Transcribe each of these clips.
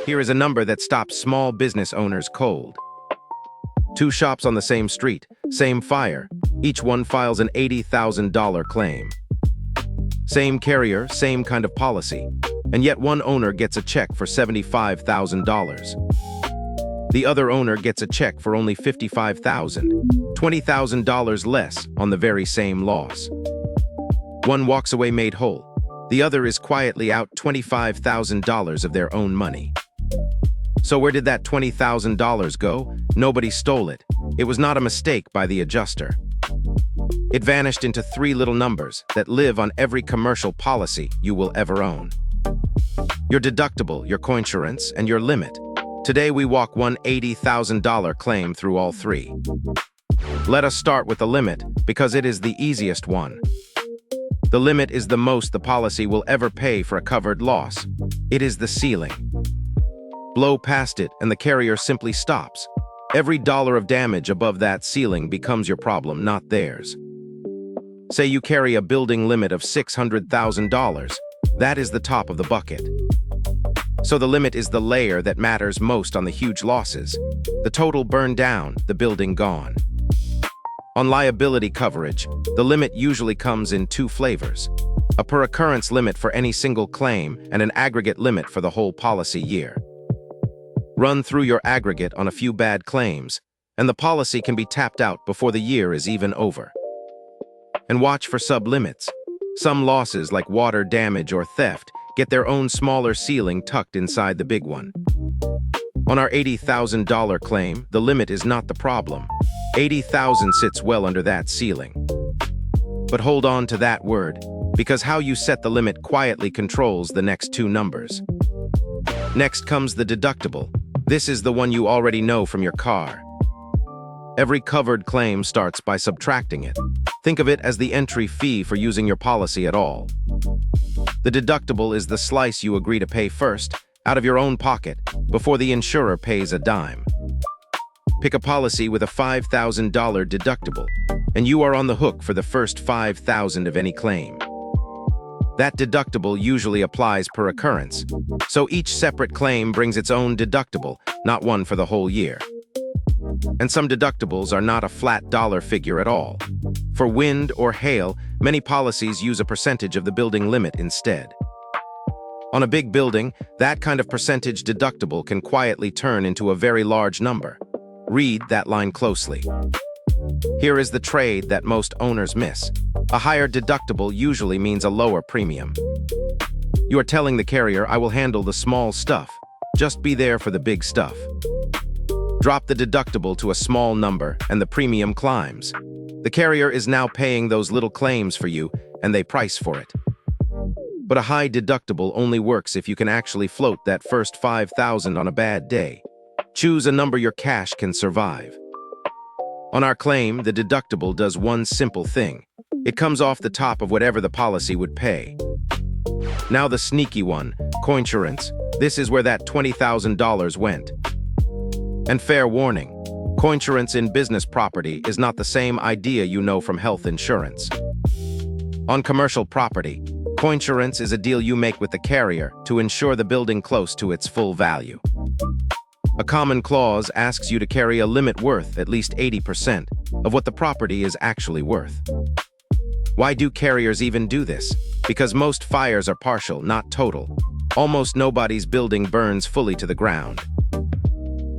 Here is a number that stops small business owners cold. Two shops on the same street, same fire. Each one files an $80,000 claim. Same carrier, same kind of policy. And yet one owner gets a check for $75,000. The other owner gets a check for only $55,000, $20,000 less on the very same loss. One walks away made whole. The other is quietly out $25,000 of their own money. So where did that $20,000 go? Nobody stole it. It was not a mistake by the adjuster. It vanished into three little numbers that live on every commercial policy you will ever own. Your deductible, your coinsurance, and your limit. Today we walk one $80,000 claim through all three. Let us start with the limit because it is the easiest one. The limit is the most the policy will ever pay for a covered loss. It is the ceiling. Blow past it and the carrier simply stops. Every dollar of damage above that ceiling becomes your problem, not theirs. Say you carry a building limit of $600,000. That is the top of the bucket. So the limit is the layer that matters most on the huge losses. The total burned down, the building gone. On liability coverage, the limit usually comes in two flavors: a per occurrence limit for any single claim and an aggregate limit for the whole policy year. Run through your aggregate on a few bad claims, and the policy can be tapped out before the year is even over. And watch for sub-limits. Some losses, like water damage or theft, get their own smaller ceiling tucked inside the big one. On our $80,000 claim, the limit is not the problem. $80,000 sits well under that ceiling. But hold on to that word, because how you set the limit quietly controls the next two numbers. Next comes the deductible. This is the one you already know from your car. Every covered claim starts by subtracting it. Think of it as the entry fee for using your policy at all. The deductible is the slice you agree to pay first, out of your own pocket, before the insurer pays a dime. Pick a policy with a $5,000 deductible, and you are on the hook for the first $5,000 of any claim. That deductible usually applies per occurrence, so each separate claim brings its own deductible, not one for the whole year. And some deductibles are not a flat dollar figure at all. For wind or hail, many policies use a percentage of the building limit instead. On a big building, that kind of percentage deductible can quietly turn into a very large number. Read that line closely. Here is the trade that most owners miss. A higher deductible usually means a lower premium. You are telling the carrier, I will handle the small stuff. Just be there for the big stuff. Drop the deductible to a small number and the premium climbs. The carrier is now paying those little claims for you, and they price for it. But a high deductible only works if you can actually float that first $5,000 on a bad day. Choose a number your cash can survive. On our claim, the deductible does one simple thing. It comes off the top of whatever the policy would pay. Now the sneaky one, Coinsurance. This is where that $20,000 went. And fair warning, Coinsurance in business property is not the same idea you know from health insurance. On commercial property, Coinsurance is a deal you make with the carrier to insure the building close to its full value. A common clause asks you to carry a limit worth at least 80% of what the property is actually worth. Why do carriers even do this? Because most fires are partial, not total. Almost nobody's building burns fully to the ground.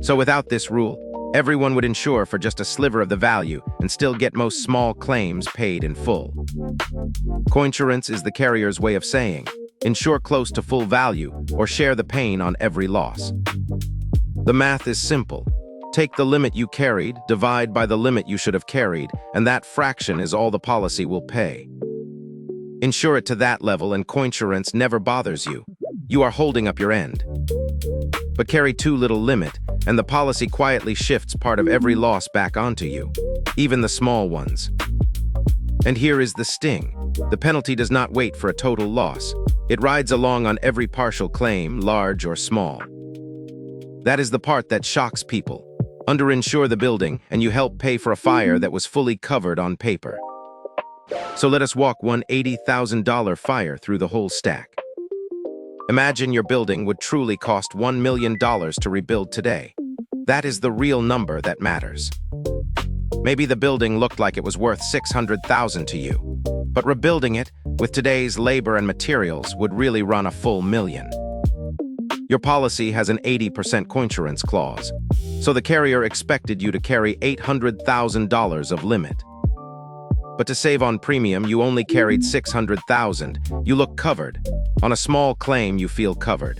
So without this rule, everyone would insure for just a sliver of the value and still get most small claims paid in full. Coinsurance is the carrier's way of saying, insure close to full value or share the pain on every loss. The math is simple. Take the limit you carried, divide by the limit you should have carried, and that fraction is all the policy will pay. Insure it to that level and Coinsurance never bothers you. You are holding up your end. But carry too little limit, and the policy quietly shifts part of every loss back onto you, even the small ones. And here is the sting. The penalty does not wait for a total loss. It rides along on every partial claim, large or small. That is the part that shocks people. Underinsure the building, and you help pay for a fire that was fully covered on paper. So let us walk one $80,000 fire through the whole stack. Imagine your building would truly cost $1 million to rebuild today. That is the real number that matters. Maybe the building looked like it was worth $600,000 to you, but rebuilding it with today's labor and materials would really run a full $1 million. Your policy has an 80% coinsurance clause, so the carrier expected you to carry $800,000 of limit. But to save on premium, you only carried $600,000. You look covered. On a small claim, you feel covered.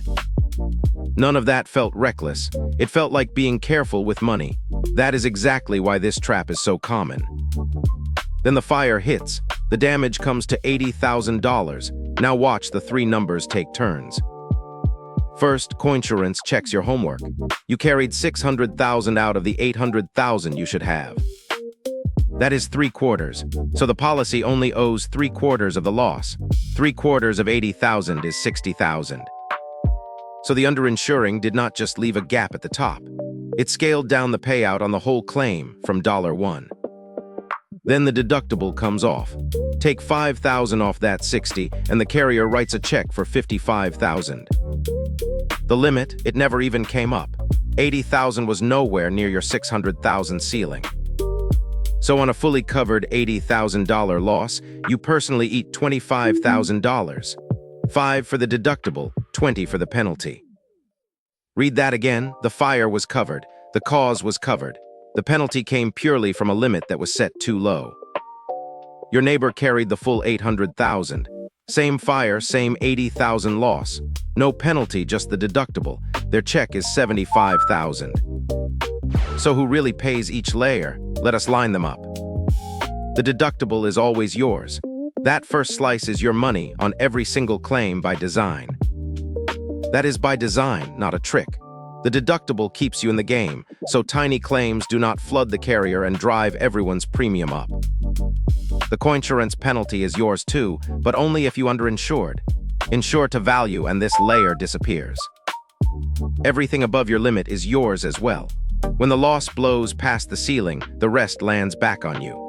None of that felt reckless. It felt like being careful with money. That is exactly why this trap is so common. Then the fire hits. The damage comes to $80,000. Now watch the three numbers take turns. First, Coinsurance checks your homework. You carried $600,000 out of the $800,000 you should have. That is 3/4. So the policy only owes 3/4 of the loss. 3/4 of $80,000 is $60,000. So the underinsuring did not just leave a gap at the top. It scaled down the payout on the whole claim from $1. Then the deductible comes off. Take $5,000 off that $60, and the carrier writes a check for $55,000. The limit, it never even came up. $80,000 was nowhere near your $600,000 ceiling. So on a fully covered $80,000 loss, you personally eat $25,000. $5 for the deductible, $20 for the penalty. Read that again. The fire was covered. The cause was covered. The penalty came purely from a limit that was set too low. Your neighbor carried the full $800,000. Same fire, same $80,000 loss. No penalty, just the deductible. Their check is $75,000. So who really pays each layer? Let us line them up. The deductible is always yours. That first slice is your money on every single claim by design. That is by design, not a trick. The deductible keeps you in the game, so tiny claims do not flood the carrier and drive everyone's premium up. The Coinsurance penalty is yours too, but only if you underinsured. Insure to value and this layer disappears. Everything above your limit is yours as well. When the loss blows past the ceiling, the rest lands back on you.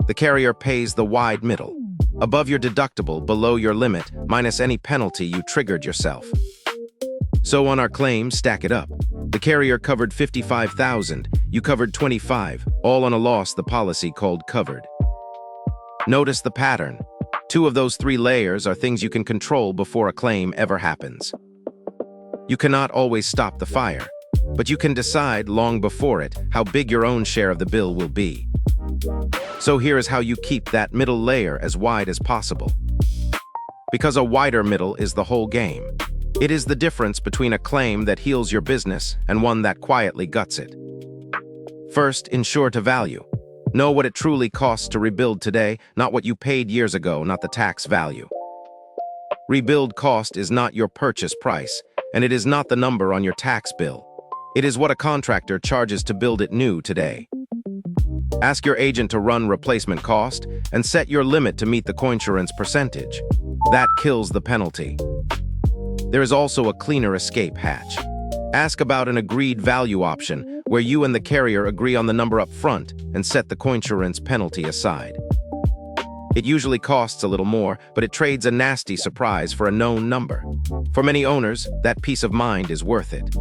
The carrier pays the wide middle. Above your deductible, below your limit, minus any penalty you triggered yourself. So on our claims, stack it up. The carrier covered $55,000, you covered $25,000, all on a loss the policy called covered. Notice the pattern. 2 of those 3 layers are things you can control before a claim ever happens. You cannot always stop the fire, but you can decide long before it how big your own share of the bill will be. So here is how you keep that middle layer as wide as possible. Because a wider middle is the whole game. It is the difference between a claim that heals your business and one that quietly guts it. First, insure to value. Know what it truly costs to rebuild today, not what you paid years ago, not the tax value. Rebuild cost is not your purchase price, and it is not the number on your tax bill. It is what a contractor charges to build it new today. Ask your agent to run replacement cost and set your limit to meet the Coinsurance percentage. That kills the penalty. There is also a cleaner escape hatch. Ask about an agreed value option where you and the carrier agree on the number up front and set the Coinsurance penalty aside. It usually costs a little more, but it trades a nasty surprise for a known number. For many owners, that peace of mind is worth it.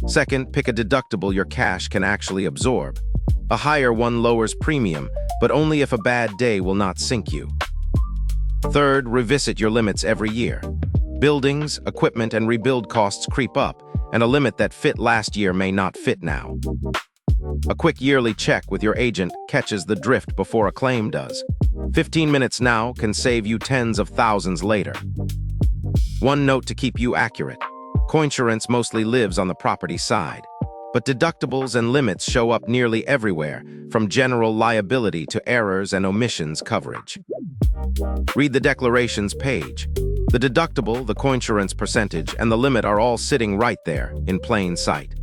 Second, pick a deductible your cash can actually absorb. A higher one lowers premium, but only if a bad day will not sink you. Third, revisit your limits every year. Buildings, equipment, and rebuild costs creep up, and a limit that fit last year may not fit now. A quick yearly check with your agent catches the drift before a claim does. 15 minutes now can save you tens of thousands later. One note to keep you accurate. Coinsurance mostly lives on the property side, but deductibles and limits show up nearly everywhere, from general liability to errors and omissions coverage. Read the declarations page. The deductible, the Coinsurance percentage, and the limit are all sitting right there, in plain sight.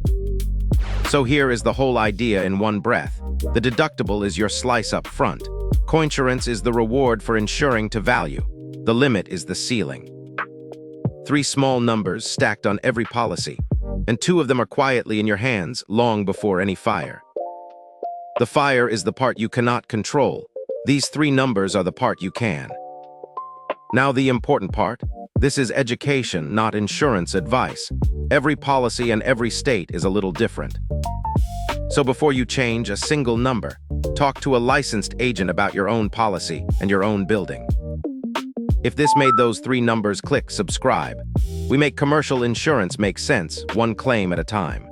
So here is the whole idea in one breath. The deductible is your slice up front. Coinsurance is the reward for insuring to value. The limit is the ceiling. 3 small numbers stacked on every policy, and 2 of them are quietly in your hands long before any fire. The fire is the part you cannot control. These 3 numbers are the part you can. Now the important part, This is education, not insurance advice. Every policy and every state is a little different. So before you change a single number, talk to a licensed agent about your own policy and your own building. If this made those 3 numbers click, subscribe. We make commercial insurance make sense, one claim at a time.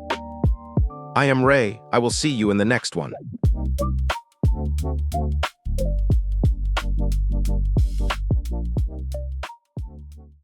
I am Ray. I will see you in the next one.